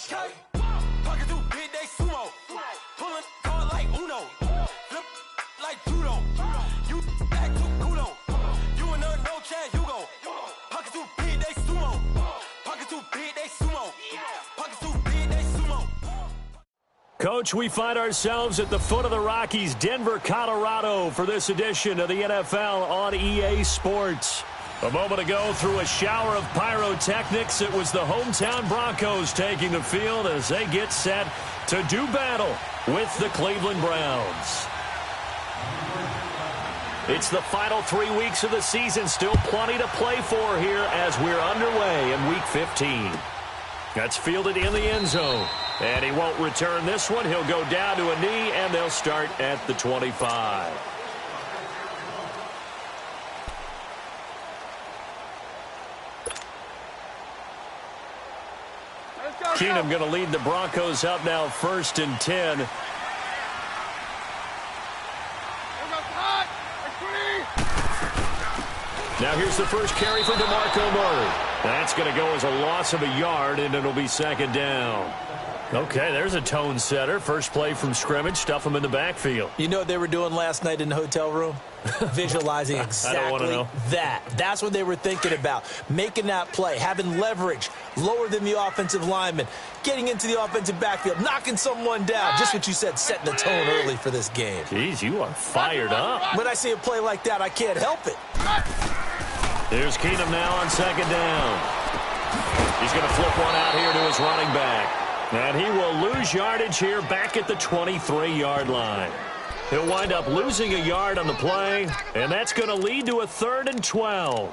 Okay. Pocket too big, they sumo. Pulling card like Uno. Flip like judo. You act too kudo. You and her no chance, you go. Pocket too big, they sumo. Pocket too big, they sumo. Pocket too big, they sumo. Coach, we find ourselves at the foot of the Rockies, Denver, Colorado, for this edition of the NFL on EA Sports. A moment ago, through a shower of pyrotechnics, it was the hometown Broncos taking the field as they get set to do battle with the Cleveland Browns. It's the final 3 weeks of the season, still plenty to play for here as we're underway in Week 15. That's fielded in the end zone, and he won't return this one. He'll go down to a knee, and they'll start at the 25. Keenum going to lead the Broncos up now, 1st and 10. Now here's the first carry for DeMarco Murray. That's going to go as a loss of a yard, and it'll be 2nd down. Okay, there's a tone setter. First play from scrimmage, stuff them in the backfield. You know what they were doing last night in the hotel room? Visualizing exactly that. That's what they were thinking about. Making that play, having leverage, lower than the offensive lineman, getting into the offensive backfield, knocking someone down. Just what you said, setting the tone early for this game. Jeez, you are fired up. When I see a play like that, I can't help it. There's Keenum now on 2nd down. He's going to flip one out here to his running back. And he will lose yardage here back at the 23-yard line. He'll wind up losing a yard on the play, and that's going to lead to a 3rd and 12.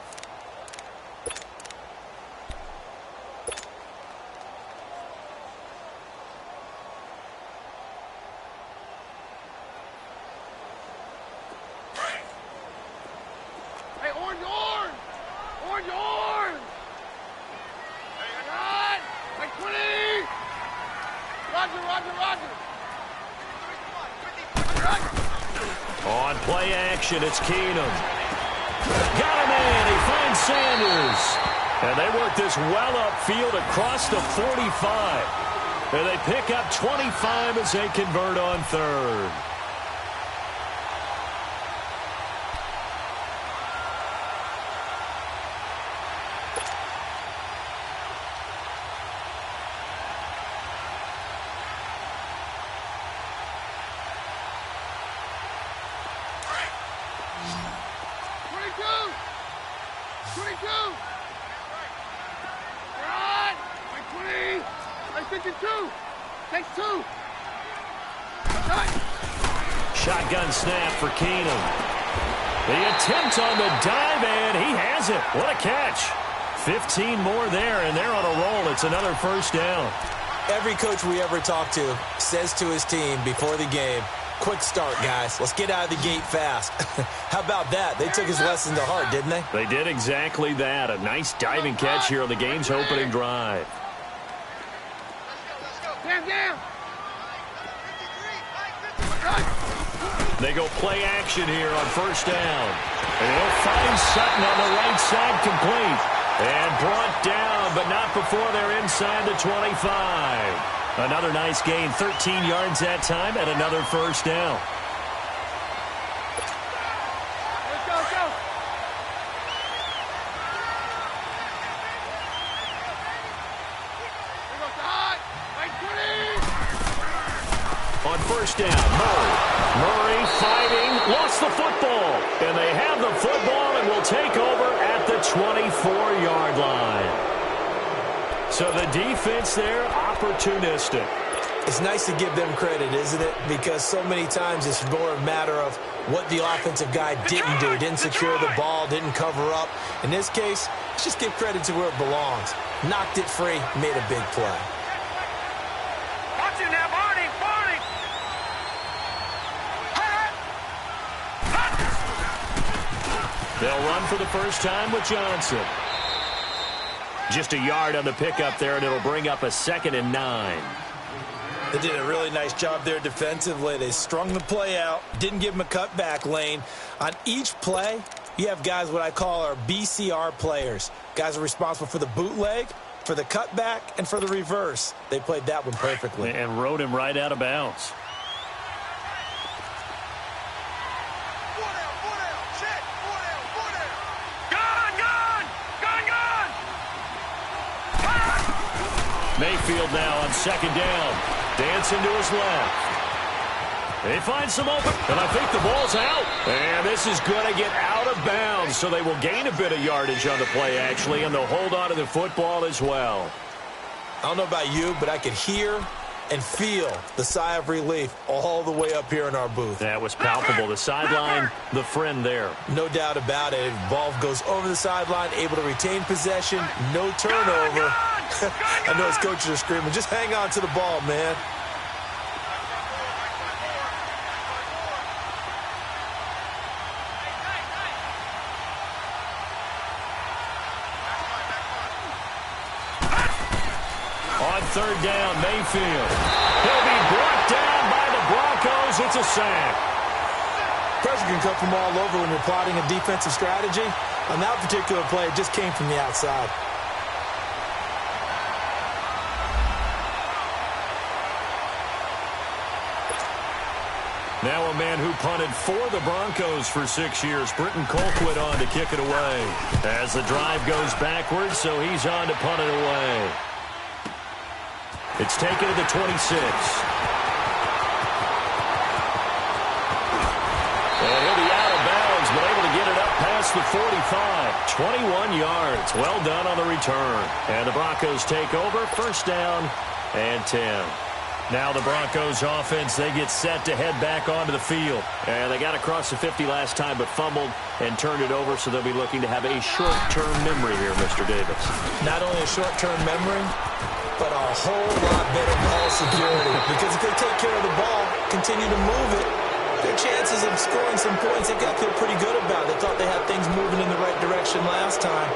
Hey, orange! Orange! Hey, I got! Like 20! Roger! On play action, it's Keenum. Got him in. He finds Sanders. And they work this well upfield across the 45. And they pick up 25 as they convert on 3rd. Shotgun snap for Keenum. The attempt on the dive, and he has it. What a catch. 15 more there, and they're on a roll. It's another 1st down. Every coach we ever talk to says to his team before the game, quick start, guys. Let's get out of the gate fast. How about that? They took his lesson to heart, didn't they? They did exactly that. A nice diving catch here on the game's opening drive. Down. They go play action here on 1st down. And they'll find Sutton on the right side, complete. And brought down, but not before they're inside the 25. Another nice gain, 13 yards that time, and another 1st down. Let's go. On 1st down, Murray fighting, lost the football. And they have the football and will take over at the 24-yard line. So the defense there, opportunistic. It's nice to give them credit, isn't it? Because so many times it's more a matter of what the offensive guy didn't do. Didn't secure the ball, didn't cover up. In this case, let's just give credit to where it belongs. Knocked it free, made a big play. Watch it now, Barney! They'll run for the first time with Johnson. Just a yard on the pickup there, and it'll bring up a 2nd and 9. They did a really nice job there defensively. They strung the play out, didn't give him a cutback lane. On each play, you have guys what I call our BCR players. Guys are responsible for the bootleg, for the cutback and for the reverse. They played that one perfectly. And rode him right out of bounds. Mayfield now on second down. Dancing to his left. They find some open, and I think the ball's out. And this is going to get out of bounds, so they will gain a bit of yardage on the play, actually, and they'll hold on to the football as well. I don't know about you, but I could hear and feel the sigh of relief all the way up here in our booth. That was palpable. The sideline, the friend there. No doubt about it. Ball goes over the sideline, able to retain possession, no turnover. I know his coaches are screaming, just hang on to the ball, man. On third down, Mayfield. He'll be brought down by the Broncos. It's a sack. Pressure can come from all over when you're plotting a defensive strategy. On that particular play, it just came from the outside. Now a man who punted for the Broncos for 6 years. Britton Colquitt on to kick it away. As the drive goes backwards, so he's on to punt it away. It's taken to the 26. And he'll be out of bounds, but able to get it up past the 45. 21 yards. Well done on the return. And the Broncos take over. First down and 10. Now the Broncos offense, they get set to head back onto the field. And they got across the 50 last time, but fumbled and turned it over, so they'll be looking to have a short-term memory here, Mr. Davis. Not only a short-term memory, but a whole lot better ball security. Because if they take care of the ball, continue to move it, their chances of scoring some points, they've got to feel pretty good about it. They thought they had things moving in the right direction last time.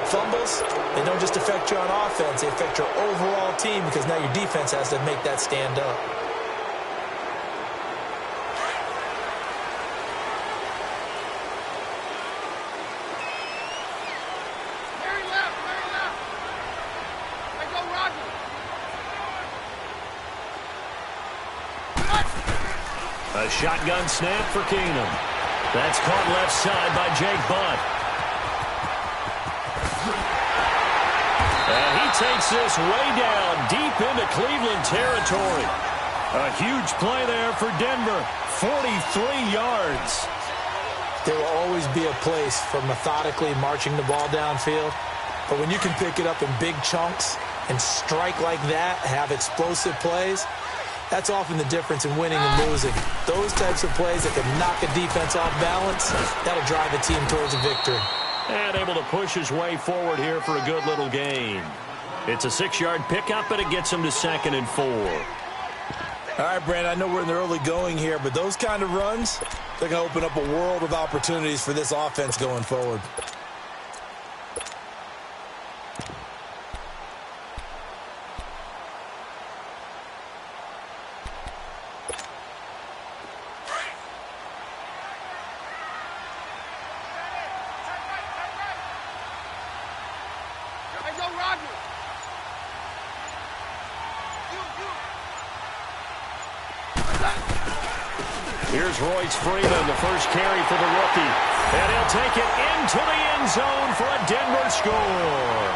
Fumbles, they don't just affect you on offense, they affect your overall team because now your defense has to make that stand up. A shotgun snap for Keenum. That's caught left side by Jake Butt. And he takes this way down deep into Cleveland territory. A huge play there for Denver. 43 yards. There will always be a place for methodically marching the ball downfield. But when you can pick it up in big chunks and strike like that, have explosive plays, that's often the difference in winning and losing. Those types of plays that can knock a defense off balance, that'll drive a team towards a victory. And able to push his way forward here for a good little gain. It's a 6-yard pickup, and it gets him to 2nd and 4. All right, Brandon, I know we're in the early going here, but those kind of runs, they're going to open up a world of opportunities for this offense going forward. Here's Royce Freeman, the first carry for the rookie. And he'll take it into the end zone for a Denver score.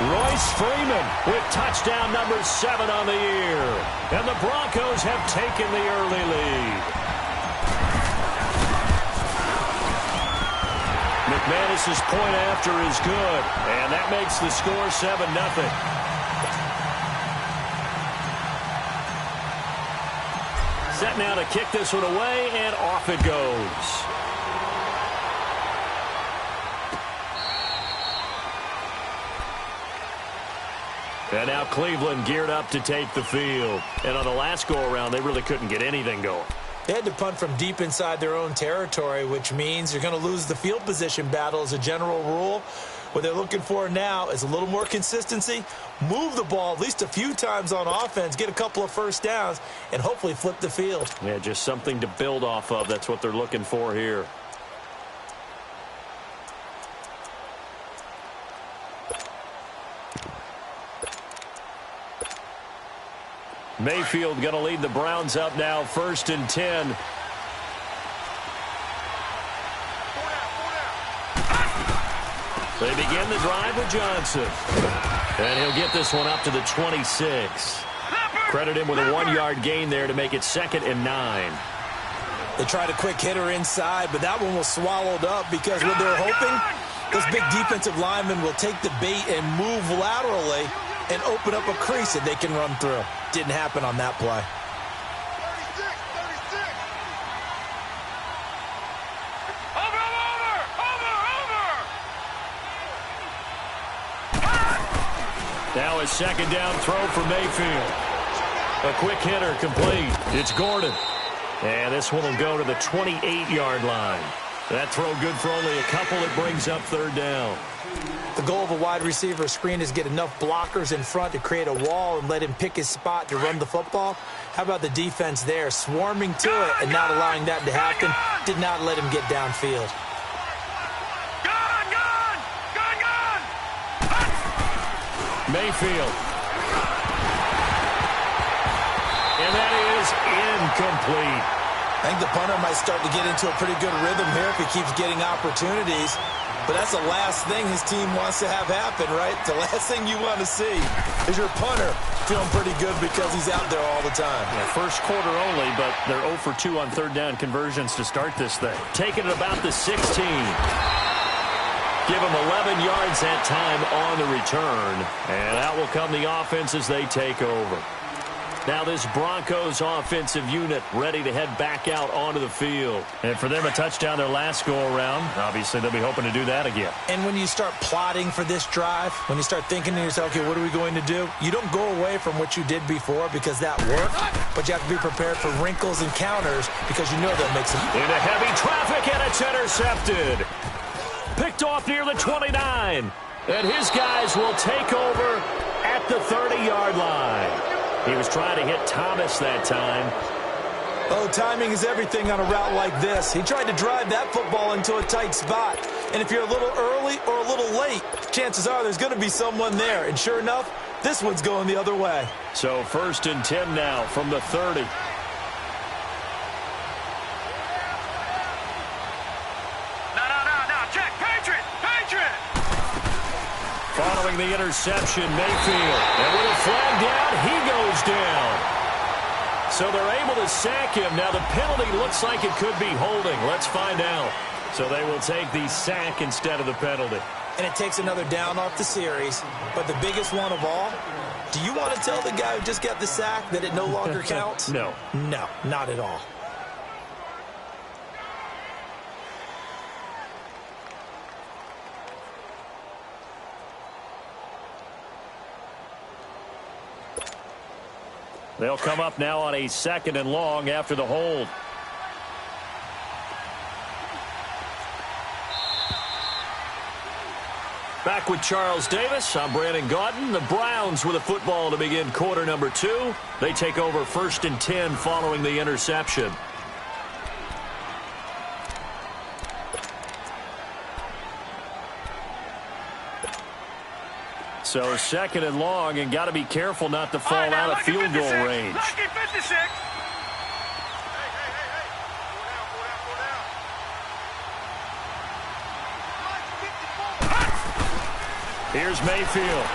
Royce Freeman with touchdown number 7 on the year. And the Broncos have taken the early lead. McManus's point after is good. And that makes the score 7-0. Set now to kick this one away, and off it goes. And now Cleveland geared up to take the field. And on the last go-around, they really couldn't get anything going. They had to punt from deep inside their own territory, which means you're going to lose the field position battle as a general rule. What they're looking for now is a little more consistency, move the ball at least a few times on offense, get a couple of first downs, and hopefully flip the field. Yeah, just something to build off of. That's what they're looking for here. Mayfield going to lead the Browns up now, 1st and 10. They begin the drive with Johnson. And he'll get this one up to the 26. Credit him with a 1-yard gain there to make it 2nd and 9. They tried a quick hitter inside, but that one was swallowed up because what they're hoping, this big defensive lineman will take the bait and move laterally and open up a crease that they can run through. Didn't happen on that play. 36, 36. Now a 2nd down throw for Mayfield. A quick hitter complete. It's Gordon. And this one will go to the 28-yard line. That throw good for only a couple. It brings up 3rd down. The goal of a wide receiver screen is get enough blockers in front to create a wall and let him pick his spot to run the football. How about the defense there, swarming to it and not allowing that to happen? Did not let him get downfield. Mayfield. And that is incomplete. I think the punter might start to get into a pretty good rhythm here if he keeps getting opportunities. But that's the last thing his team wants to have happen, right? The last thing you want to see is your punter feeling pretty good because he's out there all the time. Yeah, first quarter only, but they're 0 for 2 on 3rd down conversions to start this thing. Taking it about the 16. Give him 11 yards that time on the return. And out will come the offense as they take over. Now this Broncos offensive unit ready to head back out onto the field. And for them, a touchdown their last go-around. Obviously, they'll be hoping to do that again. And when you start plotting for this drive, when you start thinking to yourself, okay, what are we going to do? You don't go away from what you did before because that worked, but you have to be prepared for wrinkles and counters because you know they'll make some. Into heavy traffic, and it's intercepted. Picked off near the 29. And his guys will take over at the 30-yard line. He was trying to hit Thomas that time. Oh, timing is everything on a route like this. He tried to drive that football into a tight spot. And if you're a little early or a little late, chances are there's going to be someone there. And sure enough, this one's going the other way. So 1st and 10 now from the 30. No, check. Patriot. Following the interception, Mayfield. And with a flag down, he goes down. So they're able to sack him. Now the penalty looks like it could be holding. Let's find out. So they will take the sack instead of the penalty. And it takes another down off the series. But the biggest one of all, do you want to tell the guy who just got the sack that it no longer counts? No. No, not at all. They'll come up now on a 2nd and long after the hold. Back with Charles Davis. I'm Brandon Gaudin. The Browns with a football to begin quarter number 2. They take over 1st and 10 following the interception. So 2nd and long, and got to be careful not to fall out of field goal range. Lucky 56. Here's Mayfield.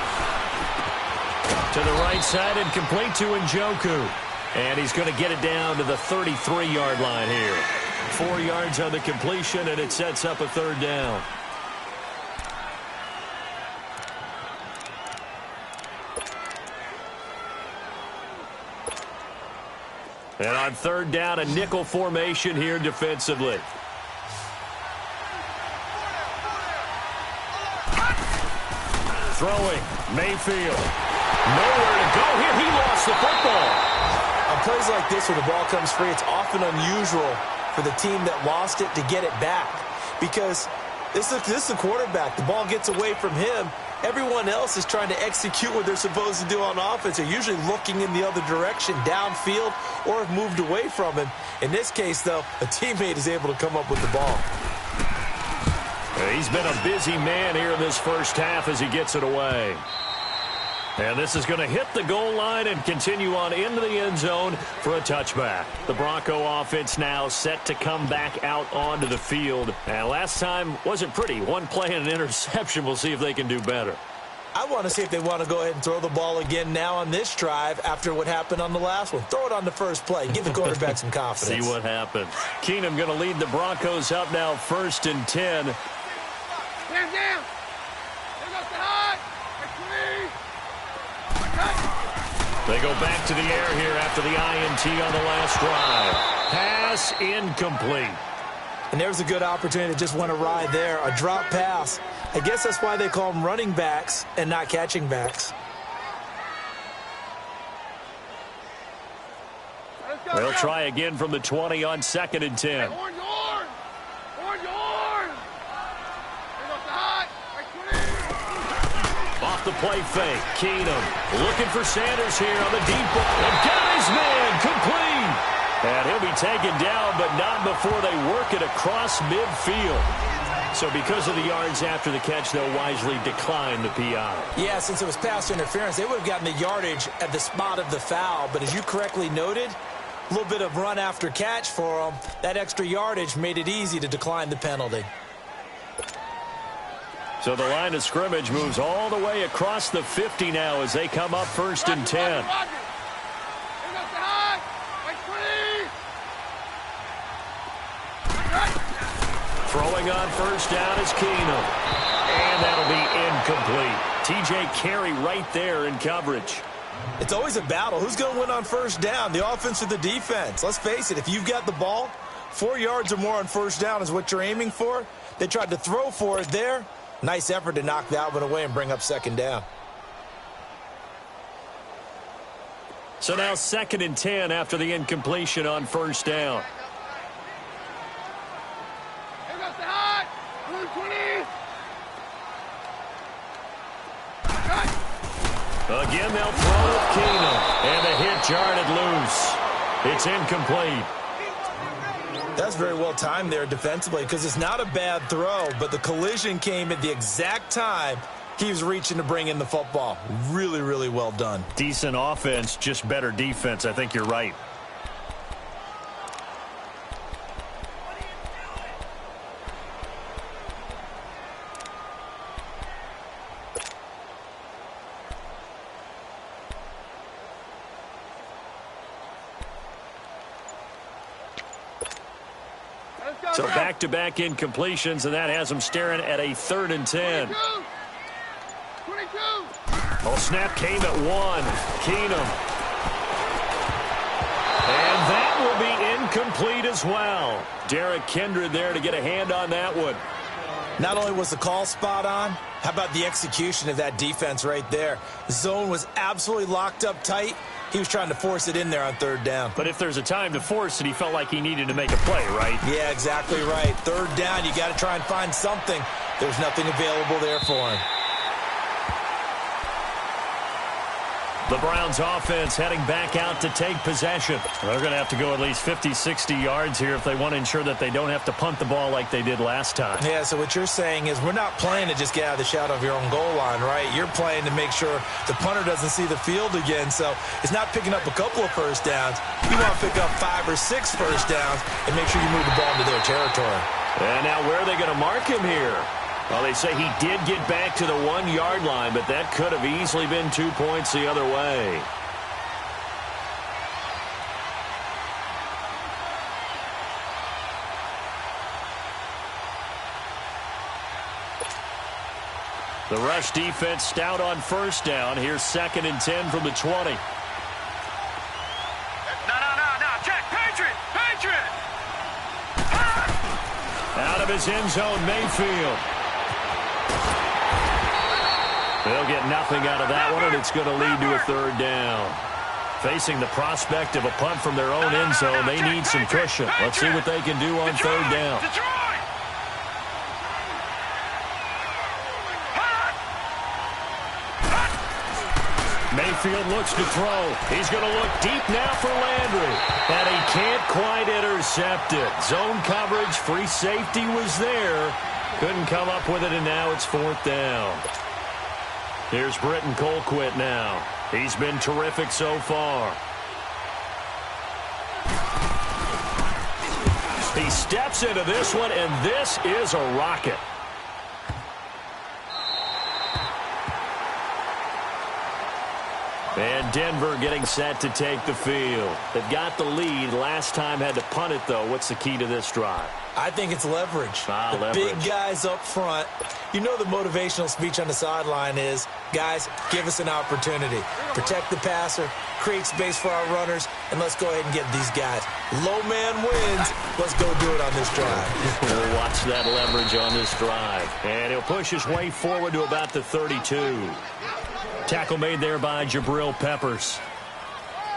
To the right side and complete to Njoku. And he's going to get it down to the 33-yard line here. 4 yards on the completion, and it sets up a 3rd down. And on 3rd down, a nickel formation here defensively. Throwing, Mayfield. Nowhere to go here. He lost the football. On plays like this where the ball comes free, it's often unusual for the team that lost it to get it back. Because this is the quarterback. The ball gets away from him. Everyone else is trying to execute what they're supposed to do on offense. They're usually looking in the other direction, downfield, or have moved away from him. In this case, though, a teammate is able to come up with the ball. He's been a busy man here in this first half as he gets it away. And this is going to hit the goal line and continue on into the end zone for a touchback. The Bronco offense now set to come back out onto the field. And last time wasn't pretty. One play and an interception. We'll see if they can do better. I want to see if they want to go ahead and throw the ball again now on this drive after what happened on the last one. Throw it on the first play. Give the quarterback some confidence. See what happens. Keenum going to lead the Broncos up now 1st and 10. Down. Here goes the high. They go back to the air here after the INT on the last drive. Pass incomplete. And there's a good opportunity to just want to ride there. A drop pass. I guess that's why they call them running backs and not catching backs. They'll try again from the 20 on 2nd and 10. Horn. Off the play fake. Keenum looking for Sanders here on the deep ball. And got his man complete. And he'll be taken down, but not before they work it across midfield. So because of the yards after the catch, they'll wisely decline the PI. Yeah, since it was pass interference, they would have gotten the yardage at the spot of the foul. But as you correctly noted, a little bit of run after catch for them. That extra yardage made it easy to decline the penalty. So the line of scrimmage moves all the way across the 50 now as they come up 1st and 10. Throwing on 1st down is Keenum. And that'll be incomplete. TJ Carey right there in coverage. It's always a battle. Who's going to win on 1st down, the offense or the defense? Let's face it, if you've got the ball, 4 yards or more on 1st down is what you're aiming for. They tried to throw for it there. Nice effort to knock that one away and bring up 2nd down. So now 2nd and 10 after the incompletion on 1st down. Here goes the high. 20. Again, they'll throw with Keenum. And the hit jarred loose. It's incomplete. That's very well timed there defensively because it's not a bad throw, but the collision came at the exact time he was reaching to bring in the football. Really, really well done. Decent offense, just better defense. I think you're right. So back-to-back incompletions, and that has them staring at a 3rd and 10. 22. Well, snap came at 1. Keenum. And that will be incomplete as well. Derek Kindred there to get a hand on that one. Not only was the call spot on, how about the execution of that defense right there? The zone was absolutely locked up tight. He was trying to force it in there on 3rd down. But if there's a time to force it, he felt like he needed to make a play, right? Yeah, exactly right. 3rd down, you got to try and find something. There's nothing available there for him. The Browns offense heading back out to take possession. They're going to have to go at least 50, 60 yards here if they want to ensure that they don't have to punt the ball like they did last time. Yeah, so what you're saying is we're not playing to just get out of the shadow of your own goal line, right? You're playing to make sure the punter doesn't see the field again. So it's not picking up a couple of 1st downs. You want to pick up 5 or 6 1st downs and make sure you move the ball into their territory. And now where are they going to mark him here? Well, they say he did get back to the 1-yard line, but that could have easily been 2 points the other way. The rush defense stout on 1st down. Here's 2nd and 10 from the 20. No. Check. Patriot. Out of his end zone, Mayfield. They'll get nothing out of that one, and it's going to lead to a 3rd down. Facing the prospect of a punt from their own end zone, they need some cushion. Let's see what they can do on 3rd down. Mayfield looks to throw. He's going to look deep now for Landry. And he can't quite intercept it. Zone coverage, free safety was there. Couldn't come up with it, and now it's 4th down. Here's Britton Colquitt now. He's been terrific so far. He steps into this one, and this is a rocket. And Denver getting set to take the field. They've got the lead. Last time had to punt it, though. What's the key to this drive? I think it's leverage. Big guys up front. You know the motivational speech on the sideline is, guys, give us an opportunity. Protect the passer, create space for our runners, and let's go ahead and get these guys. Low man wins. Let's go do it on this drive. We'll watch that leverage on this drive. And he'll push his way forward to about the 32. Tackle made there by Jabril Peppers.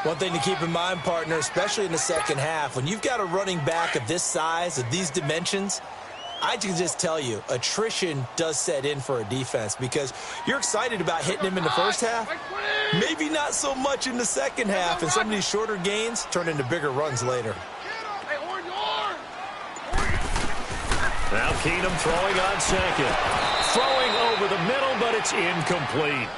One thing to keep in mind, partner, especially in the second half, when you've got a running back of this size, of these dimensions, I can just tell you, attrition does set in for a defense because you're excited about hitting him in the first half, maybe not so much in the second half, and some of these shorter gains turn into bigger runs later. Now Keenum throwing on second. Throwing over the middle, but it's incomplete.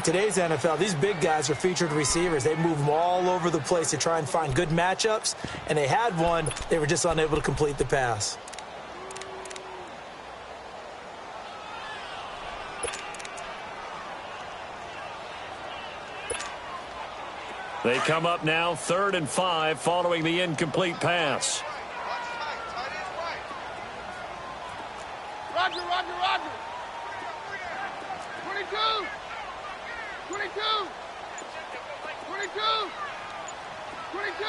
Today's NFL, these big guys are featured receivers. They move them all over the place to try and find good matchups, and they had one. They were just unable to complete the pass. They come up now 3rd and 5 following the incomplete pass. Roger, Roger, Roger. 22. 22. 22. 22.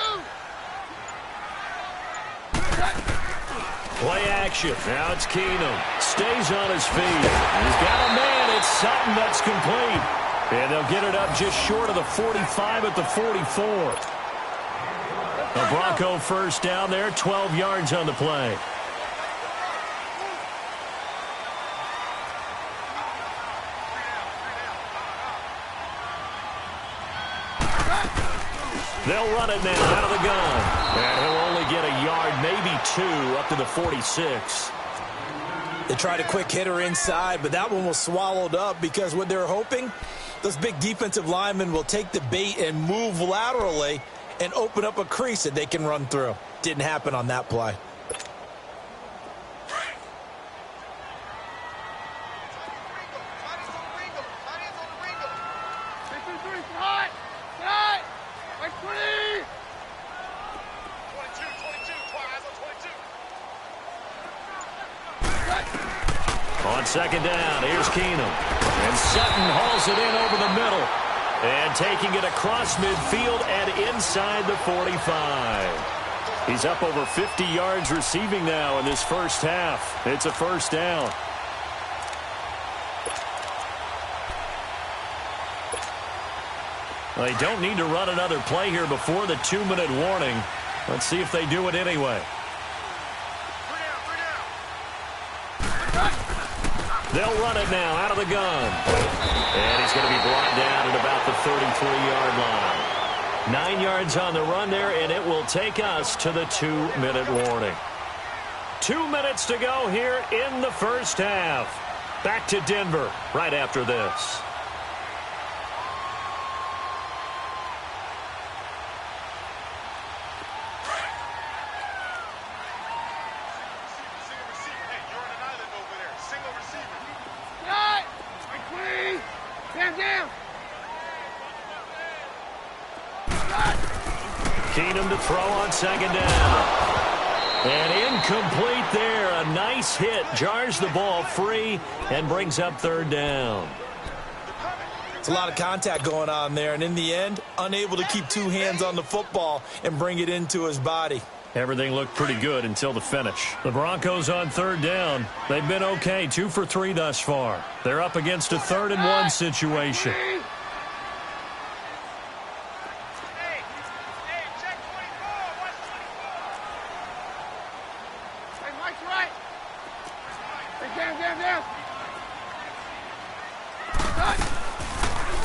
Play action. Now it's Keenum. Stays on his feet. He's got a man. It's Sutton that's complete. And they'll get it up just short of the 45 at the 44. A Bronco first down there, 12 yards on the play. They'll run it now out of the gun. And he'll only get a yard, maybe 2, up to the 46. They tried a quick hitter inside, but that one was swallowed up because what they're hoping, those big defensive linemen will take the bait and move laterally and open up a crease that they can run through. Didn't happen on that play. On second down, here's Keenum. And Sutton hauls it in over the middle. And taking it across midfield and inside the 45. He's up over 50 yards receiving now in this first half. It's a first down. They don't need to run another play here before the 2-minute warning. Let's see if they do it anyway. They'll run it now out of the gun. And he's going to be brought down at about the 33-yard line. 9 yards on the run there, and it will take us to the 2-minute warning. 2 minutes to go here in the first half. Back to Denver right after this. Keenum to throw on second down. And incomplete there. A nice hit. Jars the ball free and brings up third down. It's a lot of contact going on there. And in the end, unable to keep two hands on the football and bring it into his body. Everything looked pretty good until the finish. The Broncos on third down. They've been okay. 2 for 3 thus far. They're up against a 3rd and 1 situation.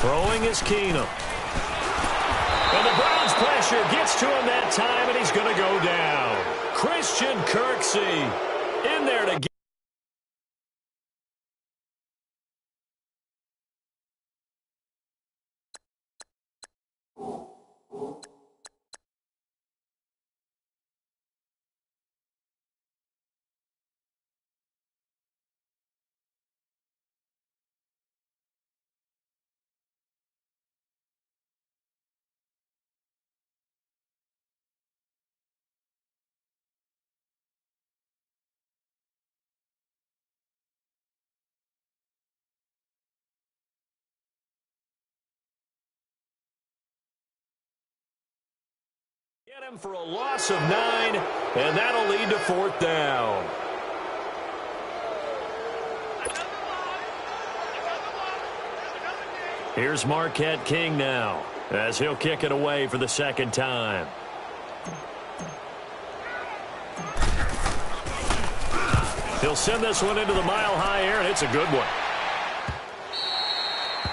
Throwing is Keenum. And the Browns pressure gets to him that time, and he's going to go down. Christian Kirksey in there to get Get him for a loss of 9, and that'll lead to 4th down. Here's Marquette King now, as he'll kick it away for the 2nd time. He'll send this one into the mile-high air, and it's a good one.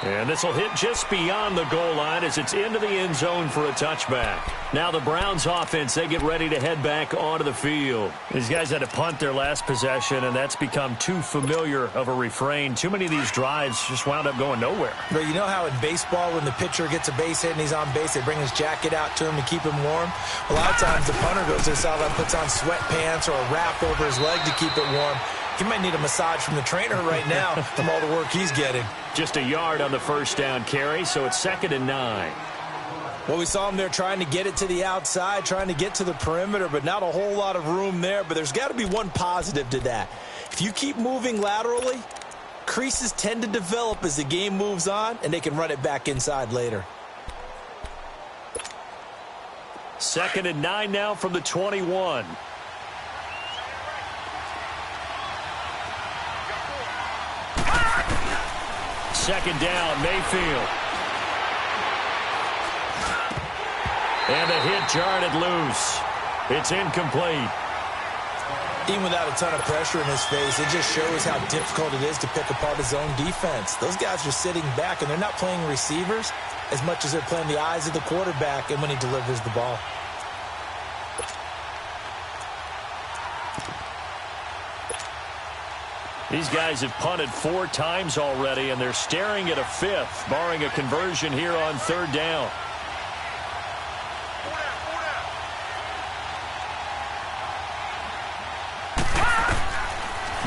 And this will hit just beyond the goal line as it's into the end zone for a touchback. Now the Browns offense, they get ready to head back onto the field. These guys had to punt their last possession, and that's become too familiar of a refrain. Too many of these drives just wound up going nowhere. But you know how in baseball when the pitcher gets a base hit and he's on base, they bring his jacket out to him to keep him warm? A lot of times the punter goes to the sideline, puts on sweatpants or a wrap over his leg to keep it warm. He might need a massage from the trainer right now from all the work he's getting. Just a yard on the 1st down carry, so it's 2nd and 9. Well, we saw him there trying to get it to the outside, trying to get to the perimeter, but not a whole lot of room there. But there's got to be one positive to that. If you keep moving laterally, creases tend to develop as the game moves on, and they can run it back inside later. 2nd and 9 now from the 21. Second down, Mayfield. And the hit jarred it loose. It's incomplete. Even without a ton of pressure in his face, it just shows how difficult it is to pick apart his own defense. Those guys are sitting back, and they're not playing receivers as much as they're playing the eyes of the quarterback and when he delivers the ball. These guys have punted 4 times already, and they're staring at a 5th, barring a conversion here on 3rd down.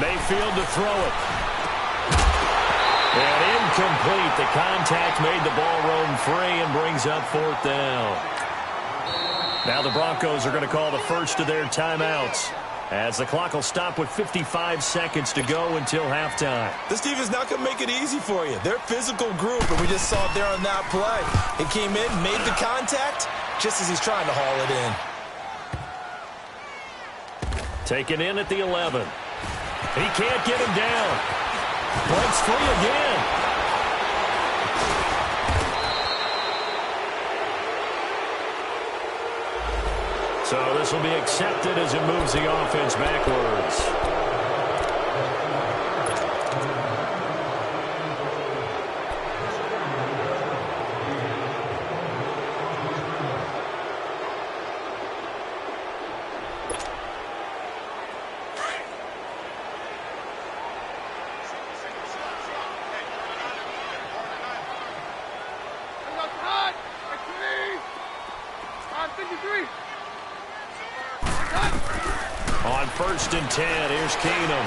Mayfield to throw it. And incomplete. The contact made the ball roam free and brings up 4th down. Now the Broncos are going to call the first of their timeouts, as the clock will stop with 55 seconds to go until halftime. This team is not going to make it easy for you. They're a physical group, and we just saw it there on that play. It came in, made the contact, just as he's trying to haul it in. Taken in at the 11. He can't get him down. Breaks free again. So this will be accepted as it moves the offense backwards. On 1st and 10, here's Keenum.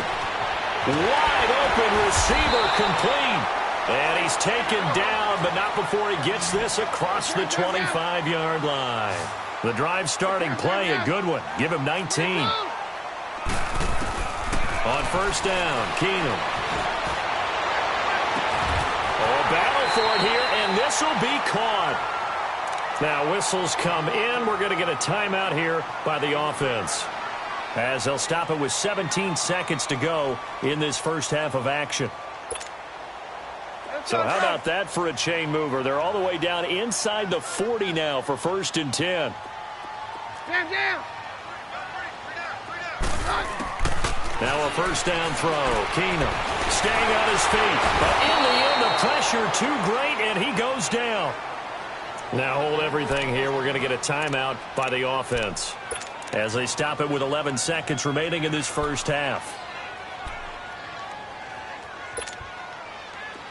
Wide open receiver complete. And he's taken down, but not before he gets this across the 25-yard line. The drive starting play, a good one. Give him 19. On 1st down, Keenum. Oh, battle for it here, and this will be caught. Now whistles come in. We're going to get a timeout here by the offense, as they'll stop it with 17 seconds to go in this first half of action. So how about that for a chain mover? They're all the way down inside the 40 now for 1st and 10. Down. Now a 1st down throw. Keenum staying on his feet. But in the end, the pressure too great, and he goes down. Now hold everything here. We're going to get a timeout by the offense, as they stop it with 11 seconds remaining in this first half.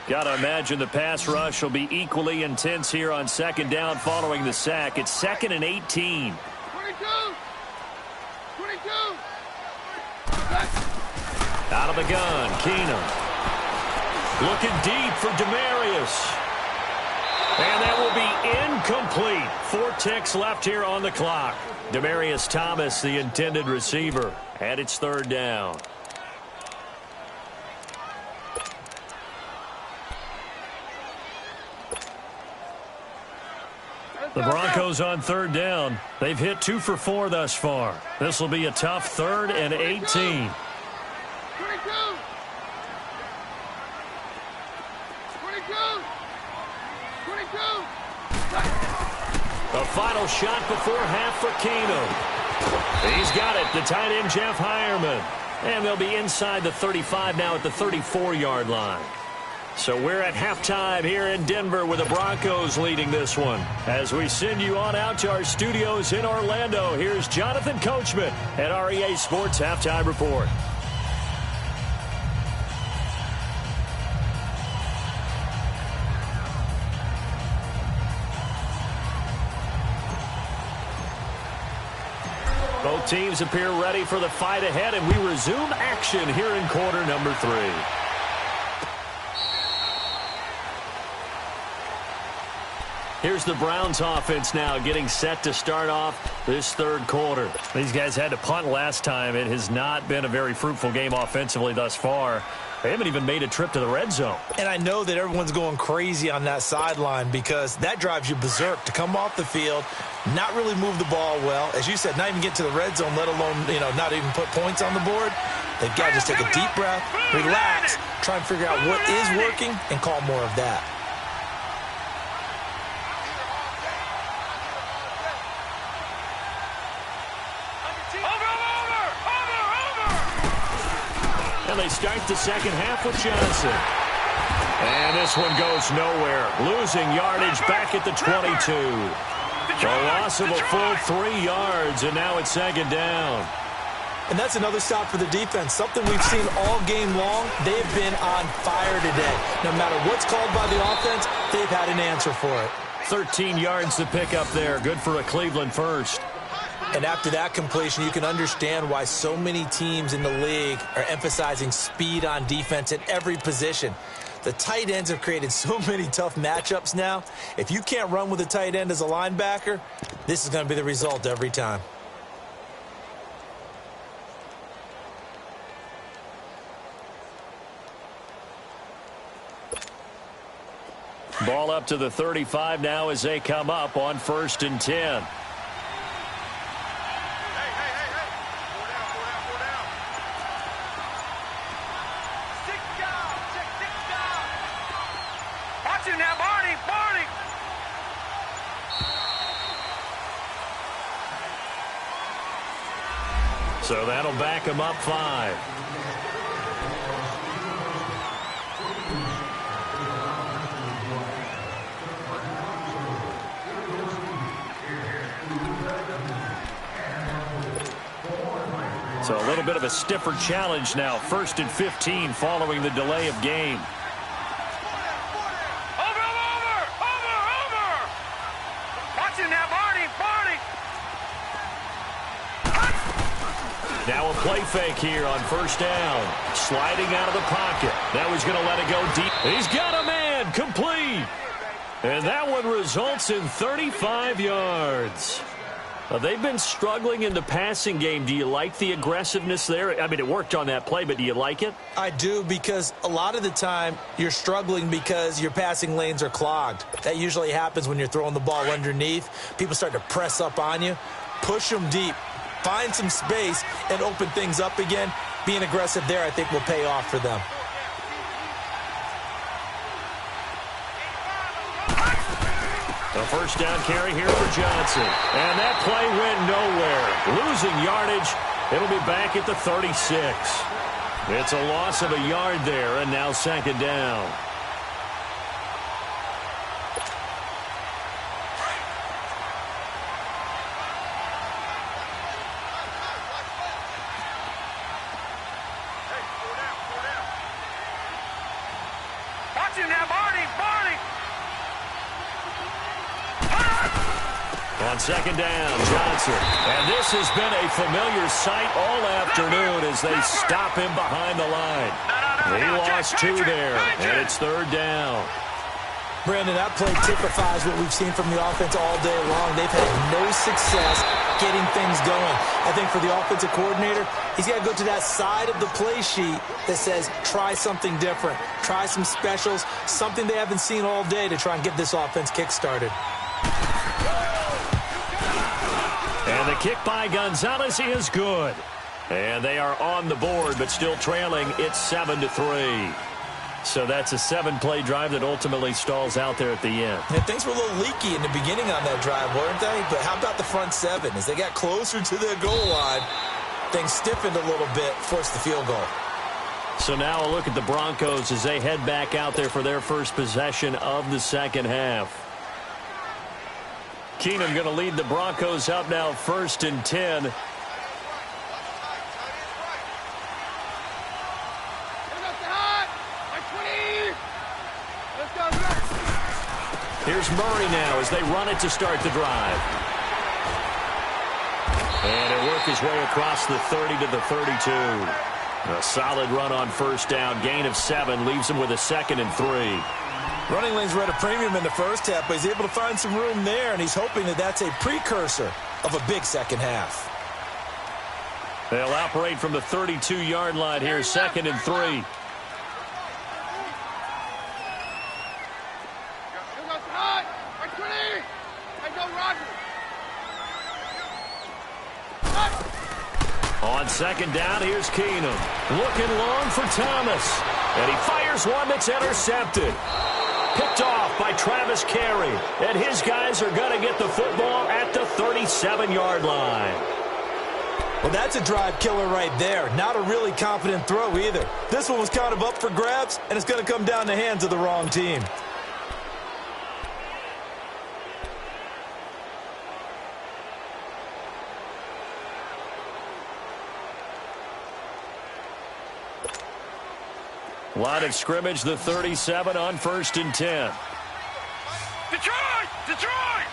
Got to imagine the pass rush will be equally intense here on 2nd down following the sack. It's 2nd and 18. 22. Out of the gun, Keenum. Looking deep for Demarius. And that will be incomplete. 4 ticks left here on the clock. Demarius Thomas, the intended receiver, and it's 3rd down. The Broncos on third down. They've hit 2 for 4 thus far. This will be a tough 3rd and 18. 22. The final shot before half for Kano. He's got it, the tight end Jeff Hireman. And they'll be inside the 35 now at the 34-yard line. So we're at halftime here in Denver with the Broncos leading this one. As we send you on out to our studios in Orlando, here's Jonathan Coachman at REA Sports Halftime Report. Both teams appear ready for the fight ahead, and we resume action here in quarter number 3. Here's the Browns offense now getting set to start off this third quarter. These guys had to punt last time. It has not been a very fruitful game offensively thus far. They haven't even made a trip to the red zone. And I know that everyone's going crazy on that sideline because that drives you berserk to come off the field, not really move the ball well. As you said, not even get to the red zone, let alone, not even put points on the board. They've got to just take a deep breath, relax, try and figure out what is working, and call more of that. And they start the second half with Johnson. And this one goes nowhere. Losing yardage back at the 22. A loss of a full 3 yards, and now it's second down. And that's another stop for the defense. Something we've seen all game long. They've been on fire today. No matter what's called by the offense, they've had an answer for it. 13 yards to pick up there. Good for a Cleveland first. And after that completion, you can understand why so many teams in the league are emphasizing speed on defense at every position. The tight ends have created so many tough matchups now. If you can't run with a tight end as a linebacker, this is going to be the result every time. Ball up to the 35 now as they come up on 1st and 10. So that'll back him up 5. So a little bit of a stiffer challenge now. 1st and 15 following the delay of game. Now a play fake here on 1st down. Sliding out of the pocket. Now he's going to let it go deep. He's got a man. Complete. And that one results in 35 yards. They've been struggling in the passing game. Do you like the aggressiveness there? I mean, it worked on that play, but do you like it? I do, because a lot of the time you're struggling because your passing lanes are clogged. That usually happens when you're throwing the ball underneath. People start to press up on you. Push them deep. Find some space and open things up again. Being aggressive there, I think, will pay off for them. The 1st down carry here for Johnson. And that play went nowhere. Losing yardage. It'll be back at the 36. It's a loss of a yard there, and now 2nd down. On 2nd down, Johnson. And this has been a familiar sight all afternoon as they stop him behind the line. He lost 2 there, and it's 3rd down. Brandon, that play typifies what we've seen from the offense all day long. They've had no success getting things going. I think for the offensive coordinator, he's got to go to that side of the play sheet that says, try something different. Try some specials, something they haven't seen all day to try and get this offense kick-started. And the kick by Gonzalez is good. And they are on the board, but still trailing. It's 7-3. So that's a 7-play drive that ultimately stalls out there at the end. And things were a little leaky in the beginning on that drive, weren't they? But how about the front seven? As they got closer to their goal line, things stiffened a little bit, forced the field goal. So now a look at the Broncos as they head back out there for their first possession of the second half. Keenum going to lead the Broncos up now, 1st and 10. Here's Murray now as they run it to start the drive. And it worked his way across the 30 to the 32. A solid run on first down. Gain of 7 leaves him with a 2nd and 3. Running lanes were at a premium in the first half, but he's able to find some room there, and he's hoping that that's a precursor of a big second half. They'll operate from the 32-yard line here, 2nd and 3. On 2nd down, here's Keenum. Looking long for Thomas. And he fires one that's intercepted. Picked off by Travis Carey. And his guys are going to get the football at the 37-yard line. Well, that's a drive killer right there. Not a really confident throw either. This one was kind of up for grabs, and it's going to come down the hands of the wrong team. Line of scrimmage, the 37 on 1st and 10. Detroit! Detroit!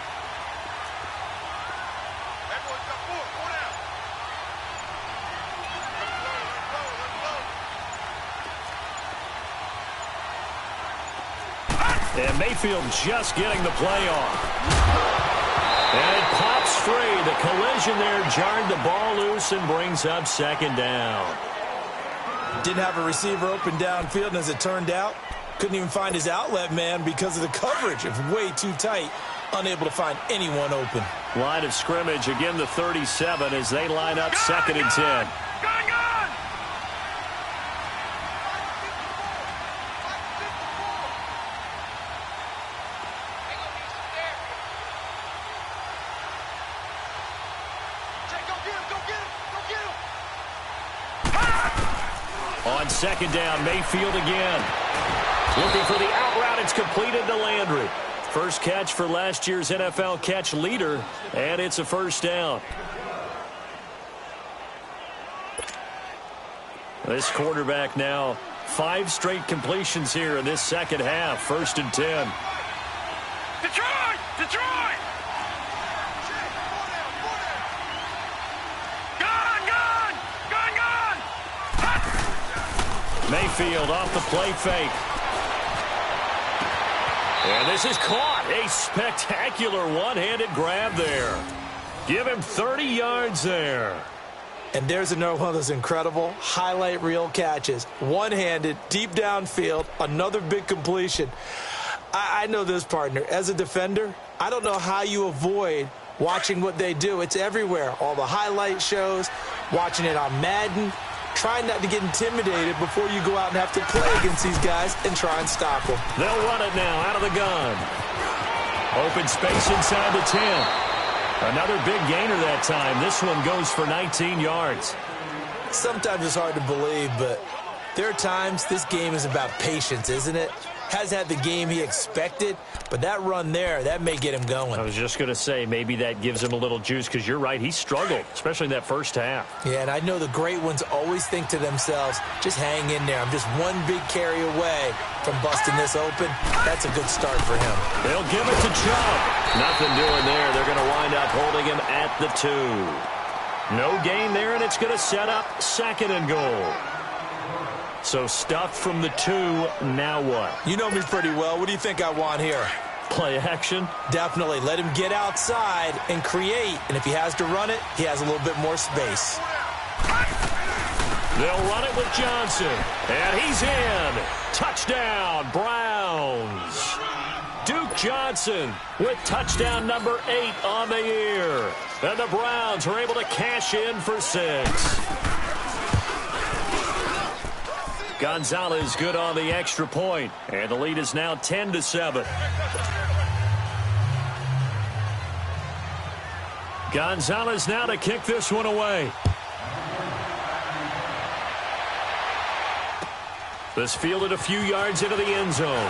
And Mayfield just getting the play off. And it pops free. The collision there jarred the ball loose and brings up 2nd down. Didn't have a receiver open downfield, and as it turned out, couldn't even find his outlet man because of the coverage. It was way too tight, unable to find anyone open. Line of scrimmage, again the 37 as they line up 2nd and 10. On 2nd down, Mayfield again. Looking for the out route. It's completed to Landry. First catch for last year's NFL catch leader, and it's a 1st down. This quarterback now 5 straight completions here in this second half. 1st and 10. Detroit! Detroit! Mayfield off the play fake. And this is caught. A spectacular one-handed grab there. Give him 30 yards there. And there's another one of those incredible highlight reel catches. One-handed, deep downfield, another big completion. I know this, partner. As a defender, I don't know how you avoid watching what they do. It's everywhere. All the highlight shows, watching it on Madden. Try not to get intimidated before you go out and have to play against these guys and try and stop them. They'll run it now out of the gun. Open space inside the 10. Another big gainer that time. This one goes for 19 yards. Sometimes it's hard to believe, but there are times this game is about patience, isn't it? Hasn't had the game he expected, but that run there, that may get him going. I was just going to say, maybe that gives him a little juice, because you're right, he struggled, especially in that first half. Yeah, and I know the great ones always think to themselves, just hang in there. I'm just one big carry away from busting this open. That's a good start for him. They'll give it to Chubb. Nothing doing there. They're going to wind up holding him at the 2. No gain there, and it's going to set up 2nd and goal. So stuffed from the 2, now what? You know me pretty well. What do you think I want here? Play action? Definitely. Let him get outside and create. And if he has to run it, he has a little bit more space. They'll run it with Johnson. And he's in. Touchdown, Browns. Duke Johnson with touchdown number 8 on the year. And the Browns are able to cash in for 6. Gonzalez good on the extra point, and the lead is now 10-7. Gonzalez now to kick this one away. This fielded a few yards into the end zone.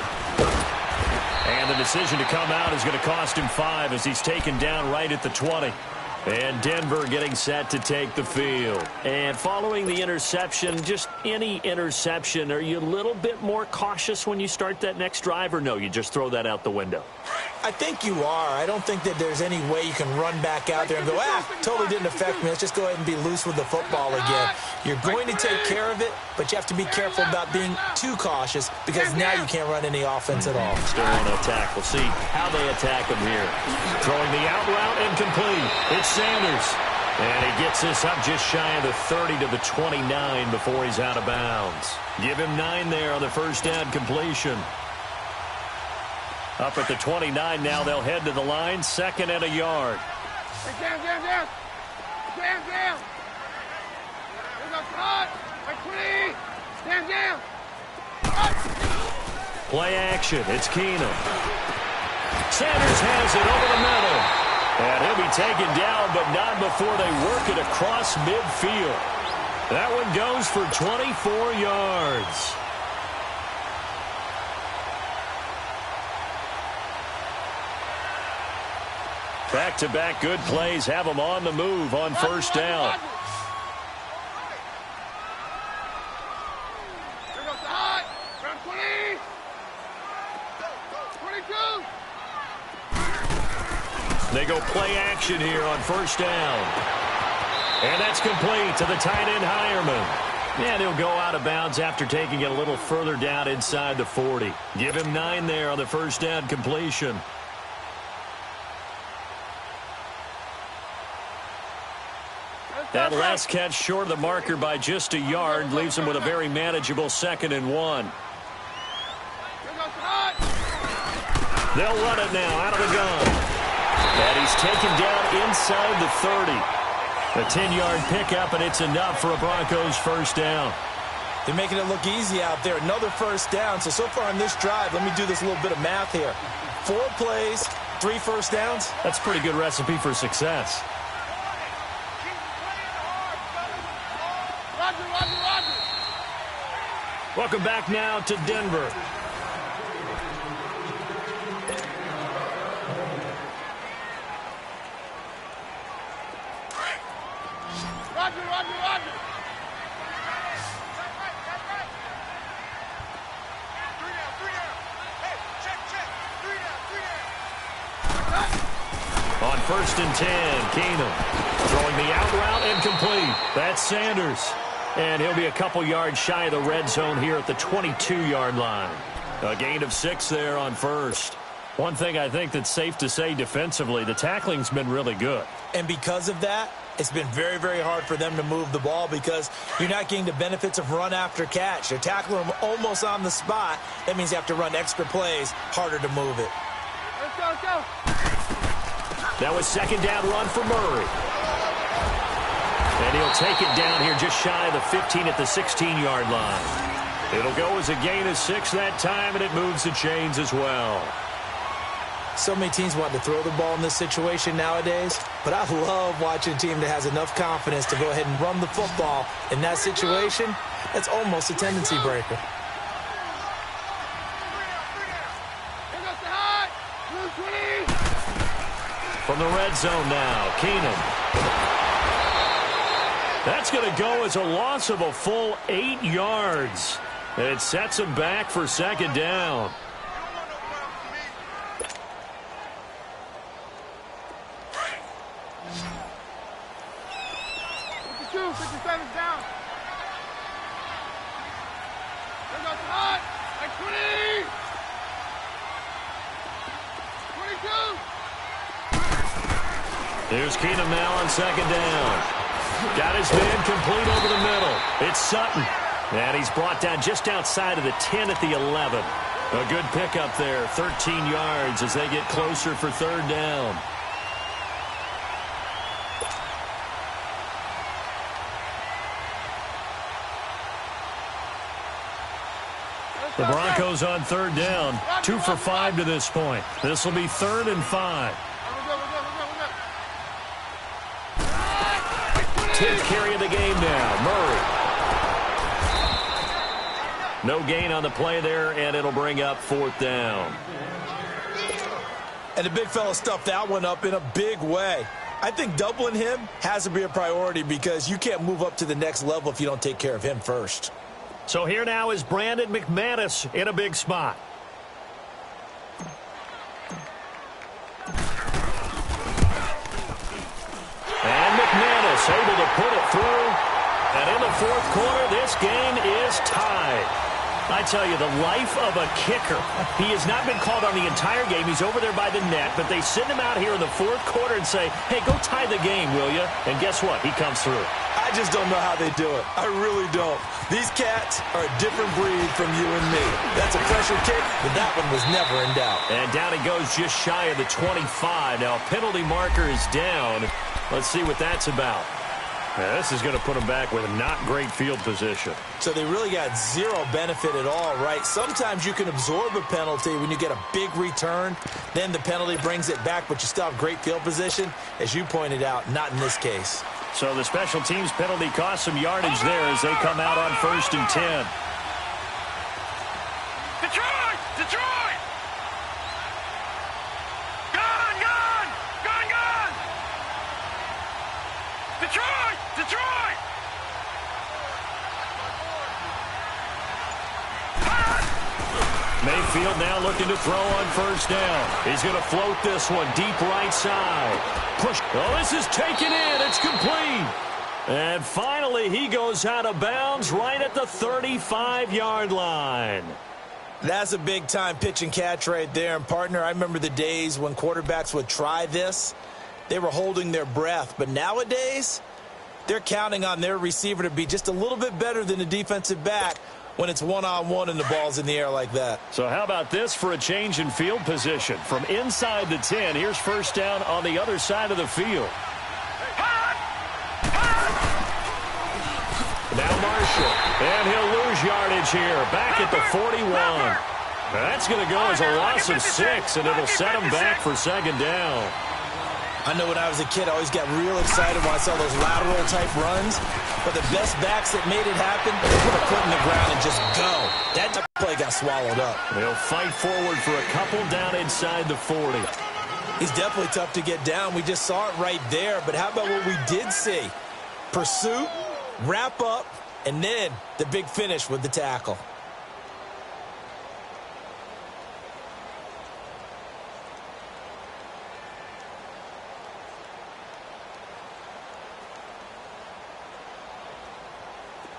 And the decision to come out is going to cost him 5 as he's taken down right at the 20. And Denver getting set to take the field. And following the interception, just any interception, are you a little bit more cautious when you start that next drive, or no, you just throw that out the window? I think you are. I don't think that there's any way you can run back out there and go, totally didn't affect me. Let's just go ahead and be loose with the football again. You're going to take care of it, but you have to be careful about being too cautious because now you can't run any offense at all. Still want to attack. We'll see how they attack him here. Throwing the out route incomplete. It's Sanders. And he gets this up just shy of the 30 to the 29 before he's out of bounds. Give him 9 there on the first down completion. Up at the 29 now, they'll head to the line, 2nd and a yard. Down. Down. Play action. It's Keenum. Sanders has it over the middle. And he'll be taken down, but not before they work it across midfield. That one goes for 24 yards. Back-to-back good plays have them on the move on first down. They go play action here on first down. And that's complete to the tight end Hireman. And he'll go out of bounds after taking it a little further down inside the 40. Give him 9 there on the first down completion. That last catch short of the marker by just a yard leaves him with a very manageable 2nd and 1. They'll run it now out of the gun. And he's taken down inside the 30. A 10-yard pickup, and it's enough for a Broncos first down. They're making it look easy out there. Another first down. So far on this drive, let me do this little bit of math here. 4 plays, 3 first downs. That's a pretty good recipe for success. Roger. Welcome back now to Denver. Roger. On 1st and 10, Keenum throwing the out route incomplete. That's Sanders. And he'll be a couple yards shy of the red zone here at the 22-yard line. A gain of 6 there on first. One thing I think that's safe to say defensively, the tackling's been really good. And because of that, it's been very, very hard for them to move the ball because you're not getting the benefits of run after catch. They're tackling them almost on the spot. That means you have to run extra plays, harder to move it. Let's go. That was 2nd down run for Murray. And he'll take it down here just shy of the 15 at the 16-yard line. It'll go as a gain of 6 that time, and it moves the chains as well. So many teams want to throw the ball in this situation nowadays, but I love watching a team that has enough confidence to go ahead and run the football. In that situation, that's almost a tendency breaker. From the red zone now, Keenum. That's going to go as a loss of a full 8 yards. It sets him back for 2nd down. Here's Keenum now on 2nd down. Got his man complete over the middle. It's Sutton. And he's brought down just outside of the 10 at the 11. A good pickup there, 13 yards as they get closer for 3rd down. The Broncos on third down, 2 for 5 to this point. This will be 3rd and 5. 10th carry of the game now, Murray. No gain on the play there, and it'll bring up 4th down. And the big fella stuffed that one up in a big way. I think doubling him has to be a priority because you can't move up to the next level if you don't take care of him first. So here now is Brandon McManus in a big spot. And McManus able to put it through. And in the 4th quarter, this game is tied. I tell you, the life of a kicker. He has not been called on the entire game. He's over there by the net, but they send him out here in the 4th quarter and say, hey, go tie the game, will you? And guess what? He comes through. I just don't know how they do it. I really don't. These cats are a different breed from you and me. That's a pressure kick, but that one was never in doubt. And down he goes just shy of the 25. Now, a penalty marker is down. Let's see what that's about. Now, this is going to put them back with not great field position. So they really got zero benefit at all, right? Sometimes you can absorb a penalty when you get a big return. Then the penalty brings it back, but you still have great field position. As you pointed out, not in this case. So the special teams penalty cost some yardage there as they come out on 1st and 10. Detroit! Detroit! Gone! Gone! Gone! Gone! Detroit! Detroit! Mayfield now looking to throw on 1st down. He's going to float this one deep right side. Push. Oh, this is taken in. It's complete. And finally, he goes out of bounds right at the 35-yard line. That's a big-time pitch and catch right there. And, partner, I remember the days when quarterbacks would try this. They were holding their breath. But nowadays, they're counting on their receiver to be just a little bit better than the defensive back when it's one-on-one and the ball's in the air like that. So how about this for a change in field position? From inside the 10, here's 1st down on the other side of the field. Now Marshall, and he'll lose yardage here, back at the 41. That's going to go as a loss of 6, and it'll set him back for 2nd down. I know when I was a kid, I always got real excited when I saw those lateral-type runs. But the best backs that made it happen, they put a foot in the ground and just go. That play got swallowed up. They'll fight forward for a couple down inside the 40. He's definitely tough to get down. We just saw it right there. But how about what we did see? Pursuit, wrap up, and then the big finish with the tackle.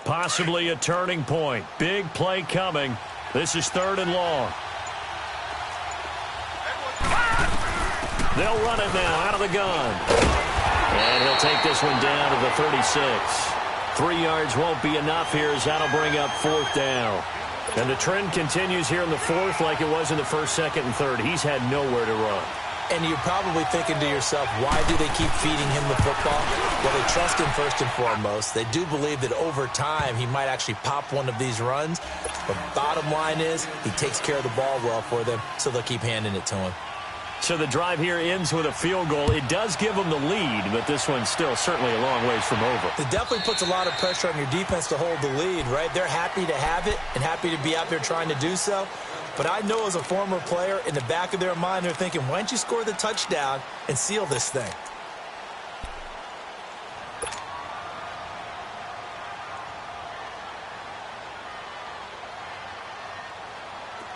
Possibly a turning point. Big play coming. This is 3rd and long. They'll run it now out of the gun. And he'll take this one down to the 36. 3 yards won't be enough here as that'll bring up 4th down. And the trend continues here in the 4th like it was in the 1st, 2nd, and 3rd. He's had nowhere to run. And you're probably thinking to yourself, why do they keep feeding him the football? Well, they trust him first and foremost. They do believe that over time he might actually pop one of these runs. But bottom line is he takes care of the ball well for them, so they'll keep handing it to him. So the drive here ends with a field goal. It does give them the lead, but this one's still certainly a long ways from over. It definitely puts a lot of pressure on your defense to hold the lead, right? They're happy to have it and happy to be out there trying to do so. But I know as a former player, in the back of their mind, they're thinking, why don't you score the touchdown and seal this thing?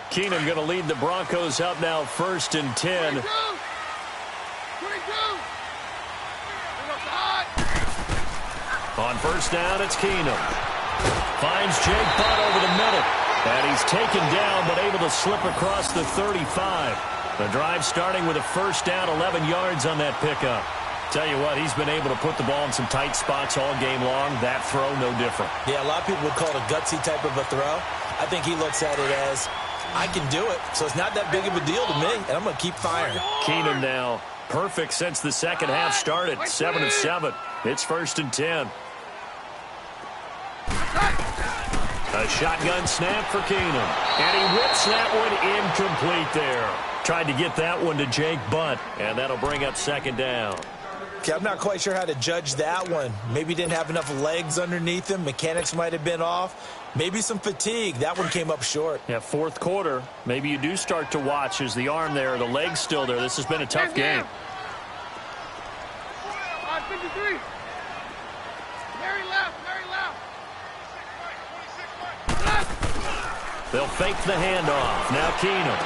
Keenum going to lead the Broncos up now 1st and 10. 22. On 1st down, it's Keenum. Finds Jake Butt over the middle. And he's taken down, but able to slip across the 35. The drive starting with a 1st down, 11 yards on that pickup. Tell you what, he's been able to put the ball in some tight spots all game long. That throw, no different. Yeah, a lot of people would call it a gutsy type of a throw. I think he looks at it as, I can do it, so it's not that big of a deal to me, and I'm going to keep firing. Keenum now, perfect since the second half started, 7 of 7. It's 1st and 10. A shotgun snap for Keenum. And he whips that one incomplete there. Tried to get that one to Jake Butt, and that'll bring up second down. Okay, I'm not quite sure how to judge that one. Maybe didn't have enough legs underneath him. Mechanics might have been off. Maybe some fatigue. That one came up short. Yeah, fourth quarter. Maybe you do start to watch as the arm there, the leg's still there. This has been a tough game. 53. Very left, very left. They'll fake the handoff. Now Keenum.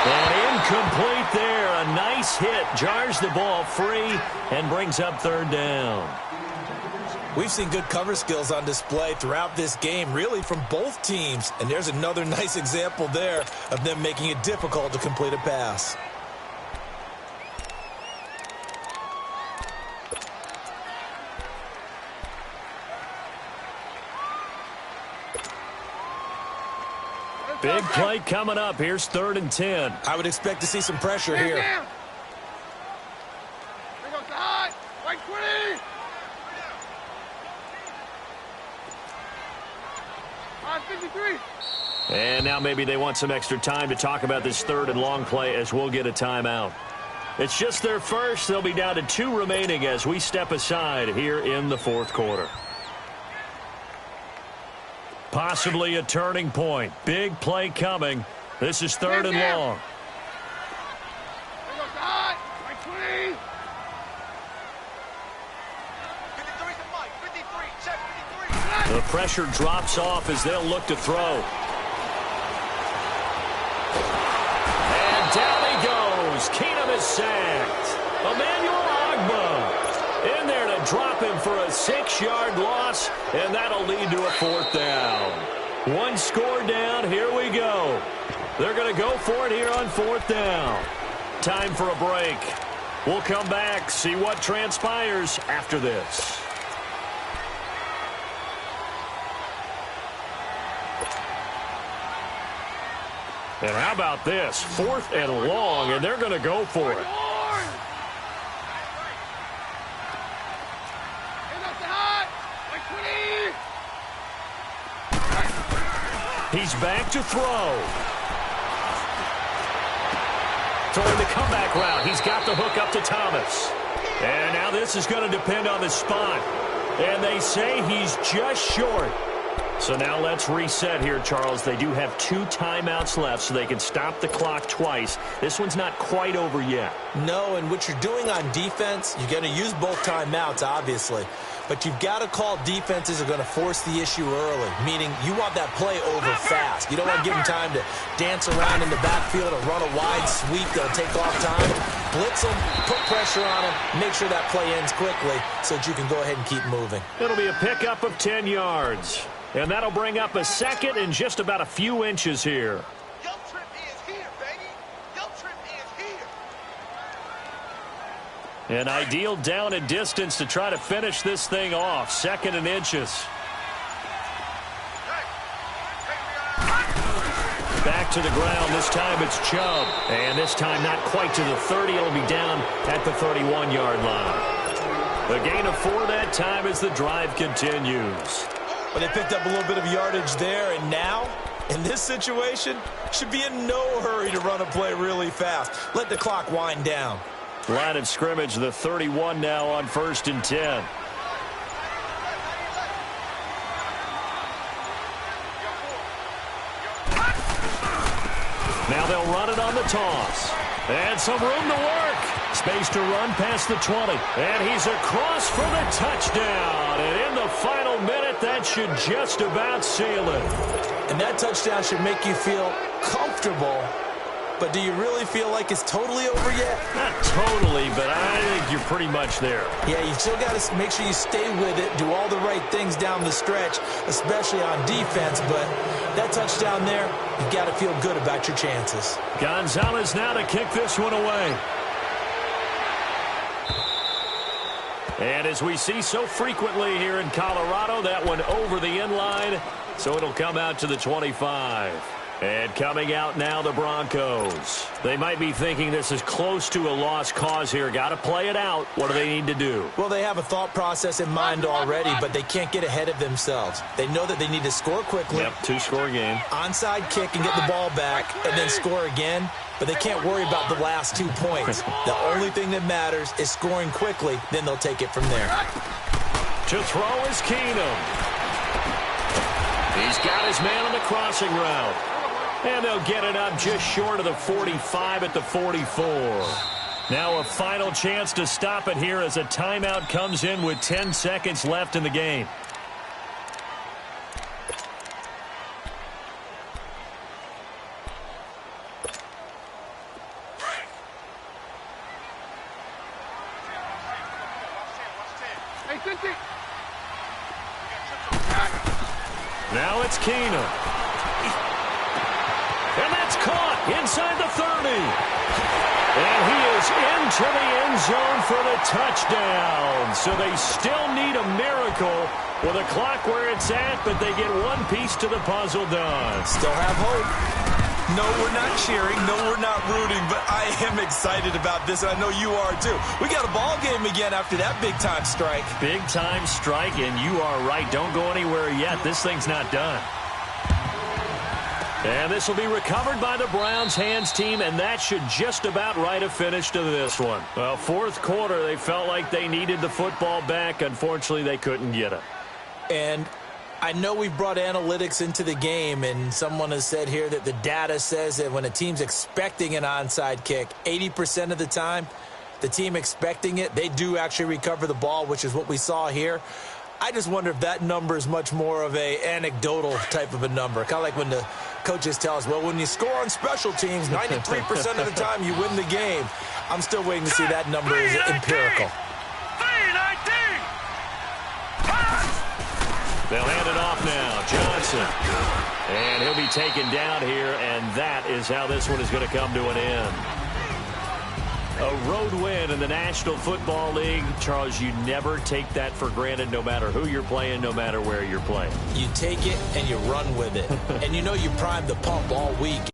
And incomplete there. A nice hit. Jars the ball free and brings up third down. We've seen good cover skills on display throughout this game, really from both teams. And there's another nice example there of them making it difficult to complete a pass. Big play coming up. Here's 3rd and 10. I would expect to see some pressure here. There goes the high. Right 20. On 53. And now maybe they want some extra time to talk about this 3rd and long play as we'll get a timeout. It's just their first. They'll be down to 2 remaining as we step aside here in the 4th quarter. Possibly a turning point. Big play coming. This is 3rd and long. There goes the high. Right 20. 53 to Mike. 53. Check 53. The pressure drops off as they'll look to throw. And down he goes. Keenum is sacked. Emmanuel Ogbah in there to drop him for a 6-yard loss, and that'll lead to a 4th down. 1 score down. Here we go. They're going to go for it here on 4th down. Time for a break. We'll come back, see what transpires after this. And how about this? 4th and long, and they're going to go for it. He's back to throw. Throwing the comeback route. He's got the hook up to Thomas. And now this is going to depend on the spot. And they say he's just short. So now let's reset here, Charles. They do have 2 timeouts left, so they can stop the clock twice. This one's not quite over yet. No, and what you're doing on defense, you're going to use both timeouts, obviously. But you've got to call defenses are going to force the issue early, meaning you want that play over fast. You don't want to give them time to dance around in the backfield or run a wide sweep that'll take off time. Blitz them, put pressure on them, make sure that play ends quickly so that you can go ahead and keep moving. It'll be a pickup of 10 yards. And that'll bring up a 2nd and just about a few inches here. Your trip is here, baby. Your trip is here. An ideal down and distance to try to finish this thing off. 2nd and inches. Back to the ground. This time it's Chubb. And this time not quite to the 30. It'll be down at the 31-yard line. A gain of 4 that time as the drive continues. But they picked up a little bit of yardage there, and now, in this situation, should be in no hurry to run a play really fast. Let the clock wind down. Line of scrimmage, the 31 now on 1st and 10. Now they'll run it on the toss. And some room to work. Space to run past the 20. And he's across for the touchdown. And in the final minute, that should just about seal it. And that touchdown should make you feel comfortable. But do you really feel like it's totally over yet? Not totally, but I think you're pretty much there. Yeah, you still got to make sure you stay with it, do all the right things down the stretch, especially on defense. But that touchdown there, you've got to feel good about your chances. Gonzalez now to kick this one away. And as we see so frequently here in Colorado, that one over the end line, so it'll come out to the 25. And coming out now, the Broncos. They might be thinking this is close to a lost cause here. Got to play it out. What do they need to do? Well, they have a thought process in mind already, but they can't get ahead of themselves. They know that they need to score quickly. Yep, two-score game. Onside kick and get the ball back and then score again. But they can't worry about the last 2 points. The only thing that matters is scoring quickly. Then they'll take it from there. To throw is Keenum. He's got his man on the crossing route. And they'll get it up just short of the 45 at the 44. Now a final chance to stop it here as a timeout comes in with 10 seconds left in the game. Now it's Keenum. And that's caught inside the 30. And he is into the end zone for the touchdown. So they still need a miracle with a clock where it's at, but they get one piece to the puzzle done. Still have hope. No, we're not cheering. No, we're not rooting, but I am excited about this, and I know you are too. We got a ball game again after that big-time strike. Big-time strike, and you are right. Don't go anywhere yet. This thing's not done. And this will be recovered by the Browns hands team, and that should just about write a finish to this one. Well, fourth quarter, they felt like they needed the football back. Unfortunately, they couldn't get it. And I know we've brought analytics into the game, and someone has said here that the data says that when a team's expecting an onside kick, 80% of the time, the team expecting it, they do actually recover the ball, which is what we saw here. I just wonder if that number is much more of a anecdotal type of a number. Kind of like when the coaches tell us, well, when you score on special teams, 93% of the time you win the game. I'm still waiting to see that number is empirical. They'll hand it off now. Johnson. And he'll be taken down here, and that is how this one is going to come to an end. A road win in the National Football League. Charles, you never take that for granted no matter who you're playing, no matter where you're playing. You take it and you run with it. And you know you primed the pump all week.